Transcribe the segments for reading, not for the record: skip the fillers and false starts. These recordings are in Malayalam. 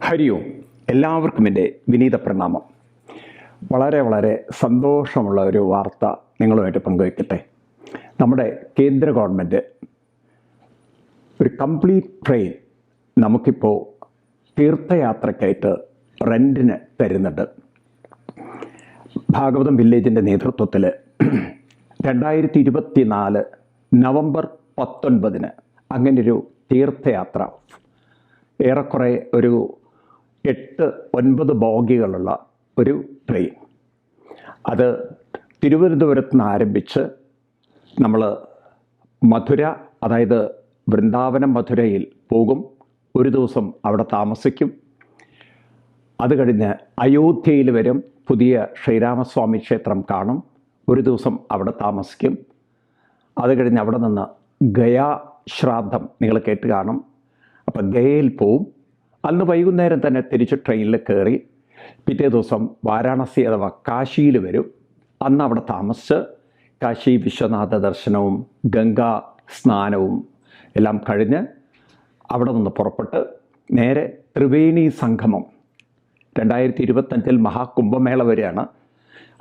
ഹരി ഓം. എല്ലാവർക്കും എൻ്റെ വിനീത പ്രണാമം. വളരെ സന്തോഷമുള്ള ഒരു വാർത്ത നിങ്ങളുമായിട്ട് പങ്കുവയ്ക്കട്ടെ. നമ്മുടെ കേന്ദ്ര ഗവൺമെൻറ് ഒരു കംപ്ലീറ്റ് ട്രെയിൻ നമുക്കിപ്പോൾ തീർത്ഥയാത്രയ്ക്കായിട്ട് റെൻറ്റിന് തരുന്നുണ്ട്. ഭാഗവതം വില്ലേജിൻ്റെ നേതൃത്വത്തിൽ 2024 നവംബർ 19 അങ്ങനൊരു തീർത്ഥയാത്ര, ഏറെക്കുറെ ഒരു 8-9 ബോഗികളുള്ള ഒരു ട്രെയിൻ, അത് തിരുവനന്തപുരത്ത് നിന്ന് ആരംഭിച്ച് നമ്മൾ മധുര, അതായത് വൃന്ദാവനം മധുരയിൽ പോകും. ഒരു ദിവസം അവിടെ താമസിക്കും. അത് കഴിഞ്ഞ് അയോധ്യയിൽ വരും, പുതിയ ശ്രീരാമസ്വാമി ക്ഷേത്രം കാണും. ഒരു ദിവസം അവിടെ താമസിക്കും. അത് കഴിഞ്ഞ് അവിടെ നിന്ന് ഗയാ ശ്രാദ്ധം നിങ്ങൾ കേട്ട് കാണും. അപ്പം ഗയയിൽ പോവും. അന്ന് വൈകുന്നേരം തന്നെ തിരിച്ച് ട്രെയിനിൽ കയറി പിറ്റേ ദിവസം വാരാണസി അഥവാ കാശിയിൽ വരും. അന്ന് അവിടെ താമസിച്ച് കാശി വിശ്വനാഥ ദർശനവും ഗംഗാ സ്നാനവും എല്ലാം കഴിഞ്ഞ് അവിടെ നിന്ന് പുറപ്പെട്ട് നേരെ ത്രിവേണി സംഗമം, 2025 മഹാകുംഭമേള വരെയാണ്.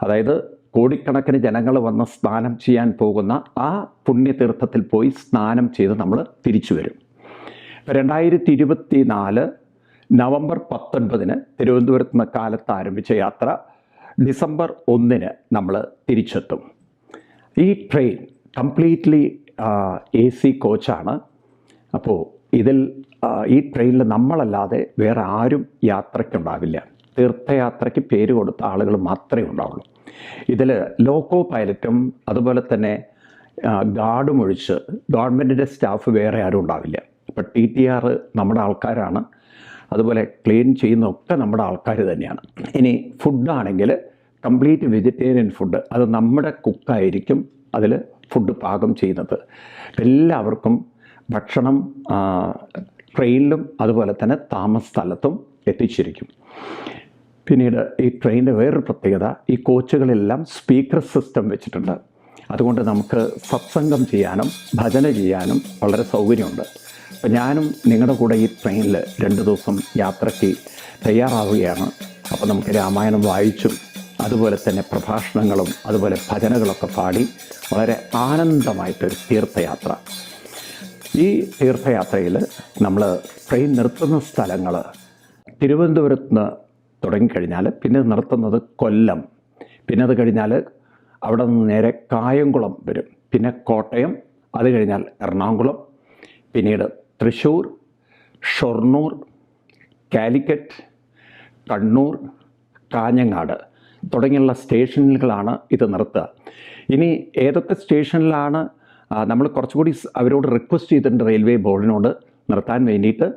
അതായത് കോടിക്കണക്കിന് ജനങ്ങൾ വന്ന് സ്നാനം ചെയ്യാൻ പോകുന്ന ആ പുണ്യതീർത്ഥത്തിൽ പോയി സ്നാനം ചെയ്ത് നമ്മൾ തിരിച്ചു വരും. 2024 നവംബർ 19 തിരുവനന്തപുരത്ത് നിന്ന് കാലത്ത് ആരംഭിച്ച യാത്ര ഡിസംബർ 1 നമ്മൾ തിരിച്ചെത്തും. ഈ ട്രെയിൻ കംപ്ലീറ്റ്ലി AC കോച്ചാണ്. അപ്പോൾ ഈ ട്രെയിനിൽ നമ്മളല്ലാതെ വേറെ ആരും യാത്രയ്ക്കുണ്ടാവില്ല. തീർത്ഥയാത്രയ്ക്ക് പേര് കൊടുത്ത ആളുകൾ മാത്രമേ ഉണ്ടാവുള്ളൂ. ഇതിൽ ലോക്കോ പൈലറ്റും അതുപോലെ തന്നെ ഗാർഡും ഒഴിച്ച് ഗവൺമെൻറ്റിൻ്റെ സ്റ്റാഫ് വേറെ ആരും ഉണ്ടാവില്ല. ഇപ്പോൾ TTR നമ്മുടെ ആൾക്കാരാണ്, അതുപോലെ ക്ലീൻ ചെയ്യുന്നതൊക്കെ നമ്മുടെ ആൾക്കാർ തന്നെയാണ്. ഇനി ഫുഡാണെങ്കിൽ കംപ്ലീറ്റ് വെജിറ്റേറിയൻ ഫുഡ്, അത് നമ്മുടെ കുക്കായിരിക്കും അതിൽ ഫുഡ് പാകം ചെയ്യുന്നത്. എല്ലാവർക്കും ഭക്ഷണം ട്രെയിനിലും അതുപോലെ തന്നെ താമസ സ്ഥലത്തും എത്തിച്ചിരിക്കും. പിന്നീട് ഈ ട്രെയിനിൻ്റെ വേറൊരു പ്രത്യേകത, ഈ കോച്ചുകളെല്ലാം സ്പീക്കർ സിസ്റ്റം വെച്ചിട്ടുണ്ട്. അതുകൊണ്ട് നമുക്ക് സത്സംഗം ചെയ്യാനും ഭജന ചെയ്യാനും വളരെ സൗകര്യമുണ്ട്. അപ്പം ഞാനും നിങ്ങളുടെ കൂടെ ഈ ട്രെയിനിൽ 2 ദിവസം യാത്രയ്ക്ക് തയ്യാറാവുകയാണ്. അപ്പോൾ നമുക്ക് രാമായണം വായിച്ചും അതുപോലെ തന്നെ പ്രഭാഷണങ്ങളും അതുപോലെ ഭജനകളൊക്കെ പാടി വളരെ ആനന്ദമായിട്ടൊരു തീർത്ഥയാത്ര. ഈ തീർത്ഥയാത്രയിൽ നമ്മൾ ട്രെയിൻ നിർത്തുന്ന സ്ഥലങ്ങൾ തിരുവനന്തപുരത്ത് നിന്ന് തുടങ്ങിക്കഴിഞ്ഞാൽ പിന്നെ നിർത്തുന്നത് കൊല്ലം, പിന്നെ അത് കഴിഞ്ഞാൽ അവിടെ നിന്ന് നേരെ കായംകുളം വരും, പിന്നെ കോട്ടയം, അത് കഴിഞ്ഞാൽ എറണാകുളം, പിന്നീട് തൃശ്ശൂർ, ഷൊർണൂർ, കാലിക്കറ്റ്, കണ്ണൂർ, കാഞ്ഞങ്ങാട് തുടങ്ങിയുള്ള സ്റ്റേഷനുകളാണ് ഇത് നിർത്തുക. ഇനി ഏതൊക്കെ സ്റ്റേഷനിലാണ് നമ്മൾ കുറച്ചുകൂടി അവരോട് റിക്വസ്റ്റ് ചെയ്തിട്ടുണ്ട് റെയിൽവേ ബോർഡിനോട് നിർത്താൻ വേണ്ടിയിട്ട്.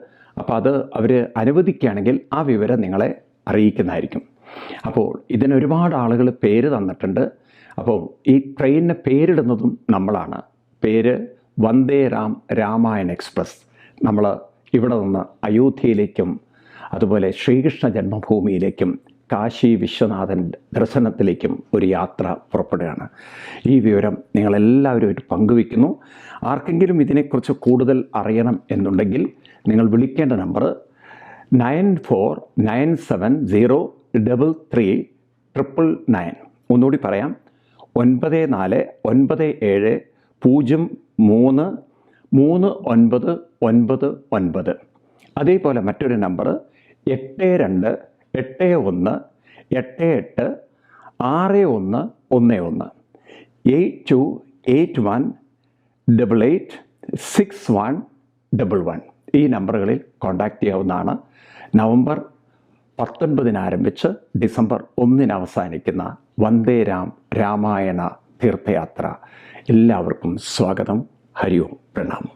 അപ്പോൾ അത് അവർ അനുവദിക്കുകയാണെങ്കിൽ ആ വിവരം നിങ്ങളെ അറിയിക്കുന്നതായിരിക്കും. അപ്പോൾ ഇതിനൊരുപാട് ആളുകൾ പേര് തന്നിട്ടുണ്ട്. അപ്പോൾ ഈ ട്രെയിനിന് പേരിടുന്നതും നമ്മളാണ്. പേര് വന്ദേ രാമായൺ എക്സ്പ്രസ്. നമ്മൾ ഇവിടെ നിന്ന് അയോധ്യയിലേക്കും അതുപോലെ ശ്രീകൃഷ്ണ ജന്മഭൂമിയിലേക്കും കാശി വിശ്വനാഥൻ ദർശനത്തിലേക്കും ഒരു യാത്ര പുറപ്പെടുകയാണ്. ഈ വിവരം നിങ്ങളെല്ലാവരുമായിട്ട് പങ്കുവയ്ക്കുന്നു. ആർക്കെങ്കിലും ഇതിനെക്കുറിച്ച് കൂടുതൽ അറിയണം എന്നുണ്ടെങ്കിൽ നിങ്ങൾ വിളിക്കേണ്ട നമ്പർ 9497033999. ഒന്നുകൂടി പറയാം, 9497033999. അതേപോലെ മറ്റൊരു നമ്പർ 8282886111 8281886111. ഈ നമ്പറുകളിൽ കോൺടാക്റ്റ് ചെയ്യാവുന്നതാണ്. നവംബർ 19 ആരംഭിച്ച് ഡിസംബർ 1 അവസാനിക്കുന്ന വന്ദേ രാമായണ തീർത്ഥയാത്ര. എല്ലാവർക്കും സ്വാഗതം. ഹരി ഓം. പ്രണാമം.